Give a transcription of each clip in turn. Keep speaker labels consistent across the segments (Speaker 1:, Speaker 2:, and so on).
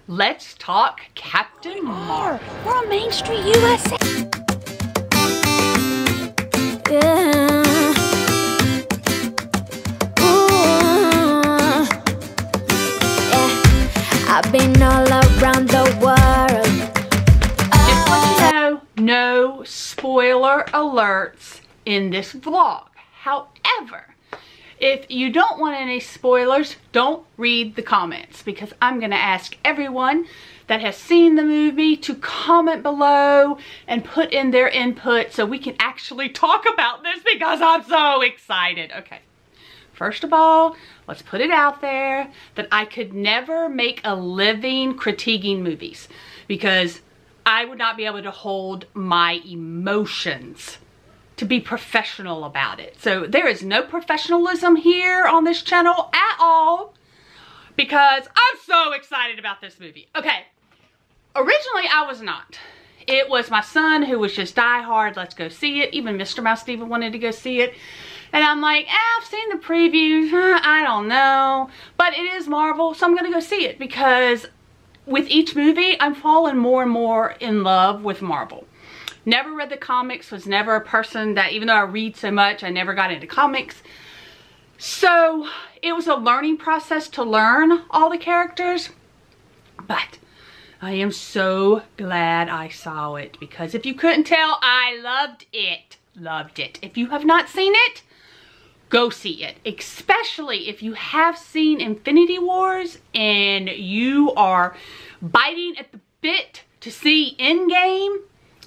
Speaker 1: let's talk Captain Marvel.
Speaker 2: We're on Main Street, USA. Yeah. Ooh. Yeah. I've been all around the world.
Speaker 1: Just let you know, no spoiler alerts in this vlog. However, if you don't want any spoilers, don't read the comments, because I'm going to ask everyone that has seen the movie to comment below and put in their input so we can actually talk about this, because I'm so excited. Okay, first of all, let's put it out there that I could never make a living critiquing movies, because I would not be able to hold my emotions to be professional about it. So there is no professionalism here on this channel at all, because I'm so excited about this movie. Okay, originally I was not. It was my son who was just diehard, let's go see it. Even Mr. Mouse Diva wanted to go see it. And I'm like, I've seen the previews, I don't know. But it is Marvel, so I'm gonna go see it, because with each movie, I'm falling more and more in love with Marvel. Never read the comics, was never a person that, even though I read so much, I never got into comics. So it was a learning process to learn all the characters. But I am so glad I saw it, because if you couldn't tell, I loved it. Loved it. If you have not seen it, go see it. Especially if you have seen Infinity Wars and you are biting at the bit to see Endgame.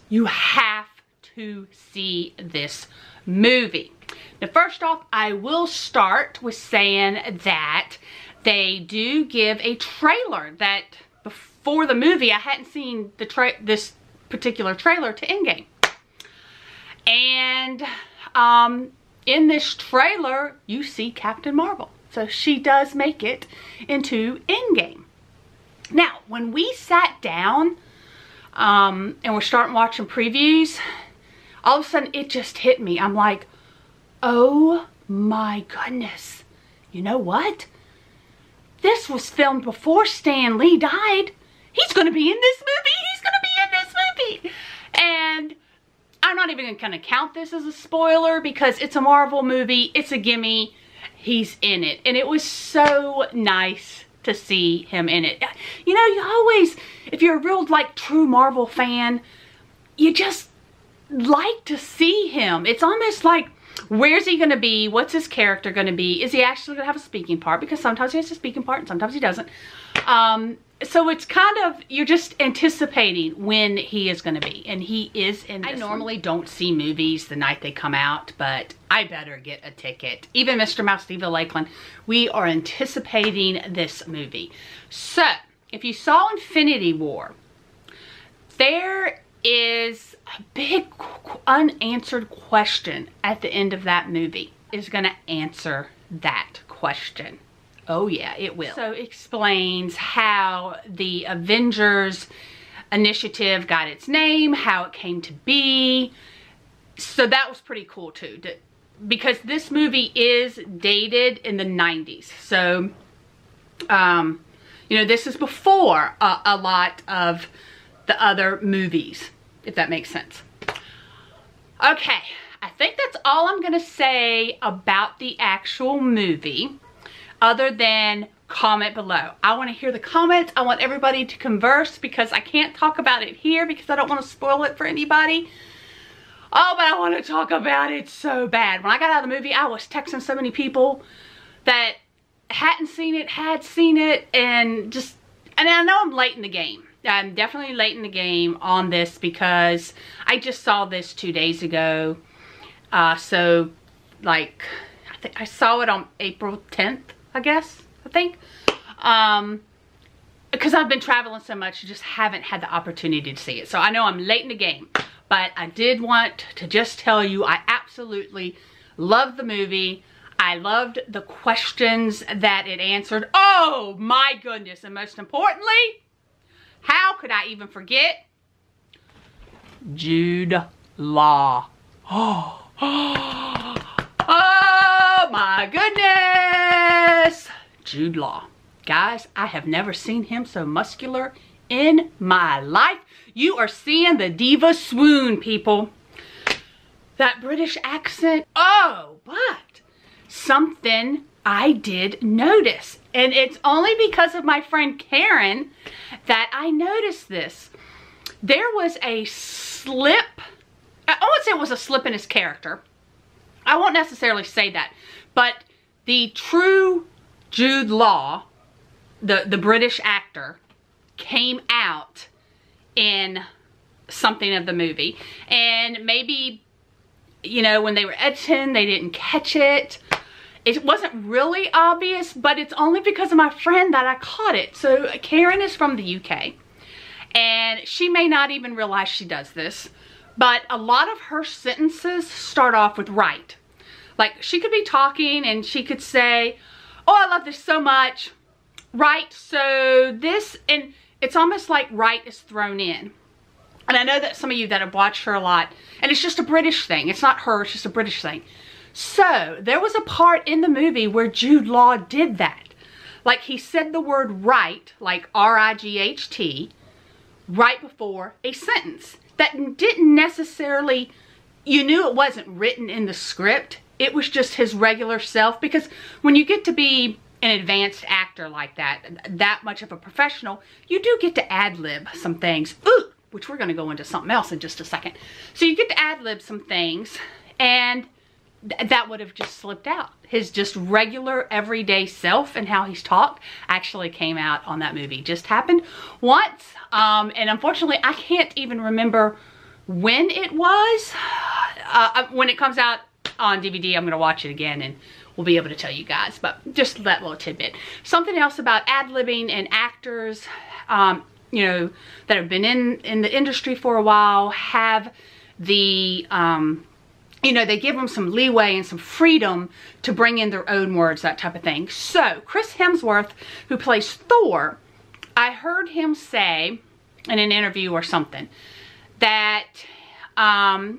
Speaker 1: You have to see this movie. Now, first off, I will start with saying that they do give a trailer that before the movie, I hadn't seen this particular trailer to Endgame. And in this trailer, you see Captain Marvel. So she does make it into Endgame. Now, when we sat down and we're starting watching previews, all of a sudden it just hit me. I'm like, oh my goodness. You know what? This was filmed before Stan Lee died. He's going to be in this movie. He's going to be in this movie. And I'm not even going to count this as a spoiler, because it's a Marvel movie. It's a gimme. He's in it. And it was so nice to see him in it. You know, you always, if you're a real true Marvel fan, you just like to see him. It's almost like, where's he gonna be? What's his character gonna be? Is he actually gonna have a speaking part? Because sometimes he has a speaking part and sometimes he doesn't. So it's kind of, you're just anticipating when he is gonna be, and he is in this. I normally don't see movies the night they come out, but I better get a ticket. Even Mr. Mouse Diva Lakeland, we are anticipating this movie. So, if you saw Infinity War, there is a big unanswered question at the end of that movie. Is gonna answer that question. Oh yeah, it will. So it explains how the Avengers initiative got its name, how it came to be. So that was pretty cool too, because this movie is dated in the 90s. So, you know, this is before a lot of the other movies, if that makes sense. Okay, I think that's all I'm gonna say about the actual movie, other than comment below. I want to hear the comments. I want everybody to converse, because I can't talk about it here because I don't want to spoil it for anybody. Oh, but I want to talk about it so bad. When I got out of the movie, I was texting so many people that hadn't seen it, had seen it, and I know I'm late in the game. I'm definitely late in the game on this, because I just saw this 2 days ago. So, like, I think I saw it on April 10th, I guess, I think. Because I've been traveling so much, I just haven't had the opportunity to see it. So I know I'm late in the game, but I did want to just tell you I absolutely loved the movie. I loved the questions that it answered. Oh my goodness. And most importantly, how could I even forget? Jude Law. Oh, oh my goodness. Jude Law. Guys, I have never seen him so muscular in my life. You are seeing the diva swoon, people. That British accent, oh, but something I did notice. And it's only because of my friend Karen that I noticed this. There was a slip, I won't say it was a slip in his character. I won't necessarily say that. But the true Jude Law, the British actor, came out in something of the movie. And maybe, you know, when they were editing, they didn't catch it. It wasn't really obvious, but it's only because of my friend that I caught it. So Karen is from the UK, and she may not even realize she does this, but a lot of her sentences start off with right. Like, she could be talking and she could say, oh, I love this so much. Right, so this, and it's almost like right is thrown in. And I know that some of you that have watched her a lot, and it's just a British thing. It's not her, it's just a British thing. So, there was a part in the movie where Jude Law did that. Like, he said the word right, like R-I-G-H-T, right before a sentence. That didn't necessarily, you knew it wasn't written in the script. It was just his regular self. Because when you get to be an advanced actor like that, that much of a professional, you do get to ad-lib some things. Ooh, which we're going to go into something else in just a second. So you get to ad-lib some things, and that would have just slipped out. His just regular everyday self and how he's talked actually came out on that movie. Just happened once, and unfortunately I can't even remember when it was. When it comes out on DVD, I'm going to watch it again and we'll be able to tell you guys, but just that little tidbit. Something else about ad-libbing and actors, you know, that have been in the industry for a while have the, you know, they give them some leeway and some freedom to bring in their own words, that type of thing. So, Chris Hemsworth, who plays Thor, I heard him say in an interview or something that in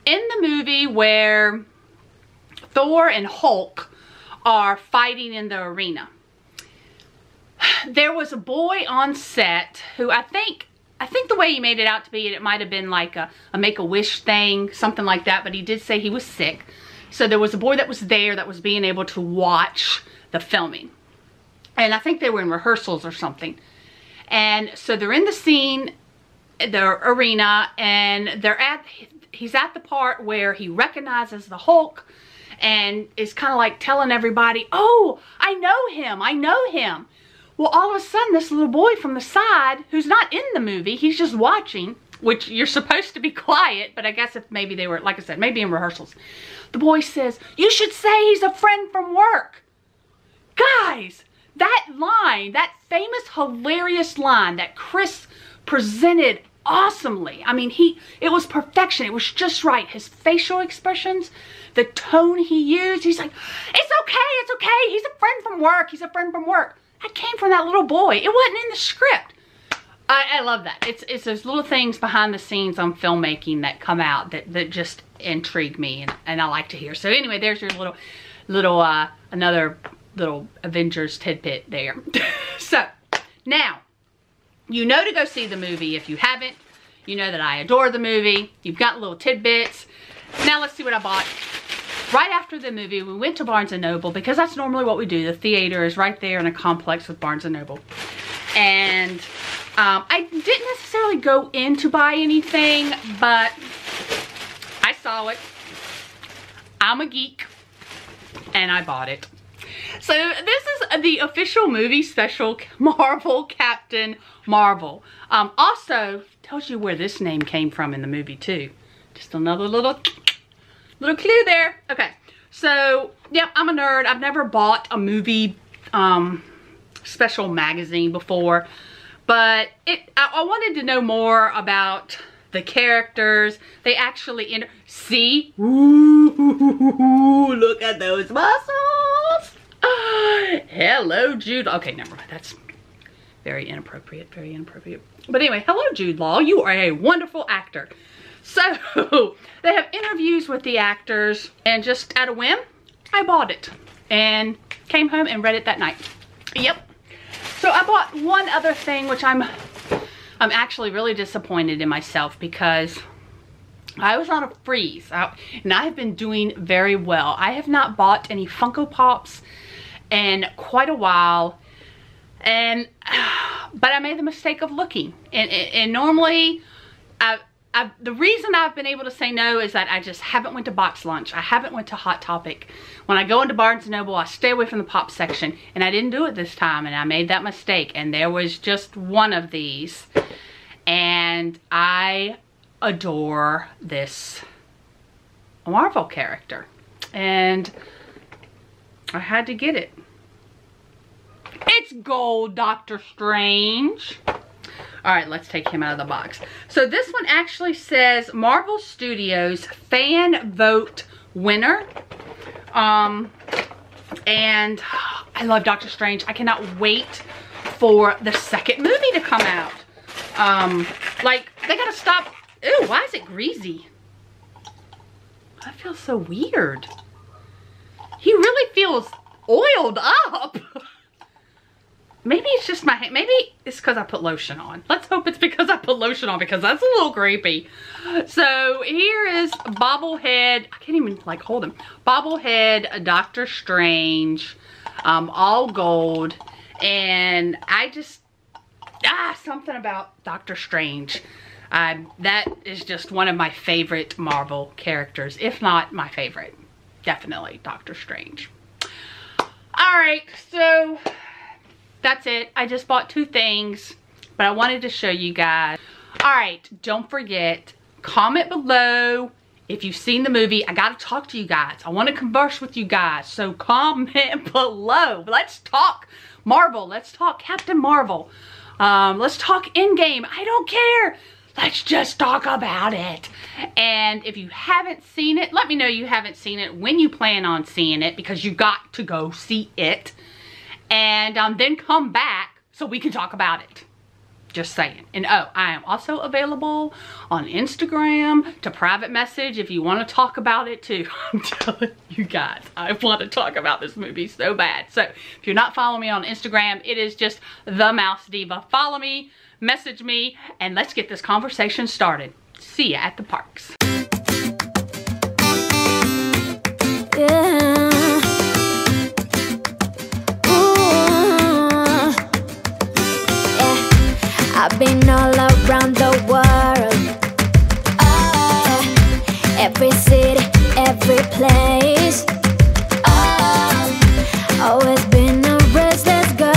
Speaker 1: the movie where Thor and Hulk are fighting in the arena, there was a boy on set who I think the way he made it out to be, it might have been like a Make-A-Wish thing, something like that, but he did say he was sick. So there was a boy that was there that was being able to watch the filming. And I think they were in rehearsals or something. And so they're in the scene, the arena, and he's at the part where he recognizes the Hulk and is kind of like telling everybody, oh, I know him. Well, all of a sudden, this little boy from the side, who's not in the movie, he's just watching, which you're supposed to be quiet, but I guess if maybe they were, like I said, maybe in rehearsals. The boy says, you should say he's a friend from work. Guys, that line, that famous, hilarious line that Chris presented awesomely. I mean, it was perfection. It was just right. His facial expressions, the tone he used, he's like, it's okay. He's a friend from work. He's a friend from work. That came from that little boy. It wasn't in the script. I love that. It's those little things behind the scenes on filmmaking that come out that just intrigue me and I like to hear. So anyway, there's your another little Avengers tidbit there. So now, you know to go see the movie. If you haven't, you know that I adore the movie. You've got little tidbits. Now let's see what I bought. Right after the movie, we went to Barnes & Noble because that's normally what we do. The theater is right there in a complex with Barnes & Noble. And I didn't necessarily go in to buy anything, but I saw it. I'm a geek, and I bought it. So this is the official movie special, Marvel Captain Marvel. Also, tells you where this name came from in the movie too. Just another little clue there. Okay, so yeah, I'm a nerd. I've never bought a movie special magazine before, but I wanted to know more about the characters. They actually see. Ooh, look at those muscles. Hello, Jude. Okay, never mind. That's very inappropriate. Very inappropriate. But anyway, hello, Jude Law. You are a wonderful actor. So, they have interviews with the actors, and just at a whim, I bought it and came home and read it that night. Yep. So I bought one other thing, which I'm actually really disappointed in myself because I was on a freeze and I have been doing very well. I have not bought any Funko Pops in quite a while, and but I made the mistake of looking, and normally the reason I've been able to say no is that I just haven't went to Box Lunch. I haven't went to Hot Topic. When I go into Barnes & Noble, I stay away from the pop section, and I didn't do it this time, and I made that mistake, and there was just one of these, and I adore this Marvel character, and I had to get it. It's gold Doctor Strange. All right, let's take him out of the box. So this one actually says Marvel Studios Fan Vote Winner. And I love Doctor Strange. I cannot wait for the second movie to come out. Like, they gotta stop. Ew, why is it greasy? That feels so weird. He really feels oiled up. Maybe it's just my hand. Maybe it's because I put lotion on. Let's hope it's because I put lotion on, because that's a little creepy. So here is bobblehead. I can't even like hold him. Bobblehead Doctor Strange, all gold. And I just, something about Doctor Strange. That is just one of my favorite Marvel characters, if not my favorite. Definitely Doctor Strange. All right, so that's it. I just bought two things, but I wanted to show you guys. All right, don't forget, comment below if you've seen the movie. I gotta talk to you guys. I want to converse with you guys, so comment below. Let's talk Marvel. Let's talk Captain Marvel. Let's talk Endgame. I don't care. Let's just talk about it. And if you haven't seen it, let me know you haven't seen it, when you plan on seeing it, because you got to go see it. And then come back so we can talk about it. Just saying. And oh, I am also available on Instagram to private message if you want to talk about it too. I'm telling you guys, I want to talk about this movie so bad. So if you're not following me on Instagram, it is just the Mouse Diva. Follow me, message me, and let's get this conversation started. See ya at the parks.
Speaker 2: Yeah. I've been all around the world, every city, every place. Always been a restless girl,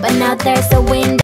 Speaker 2: but now there's a wind.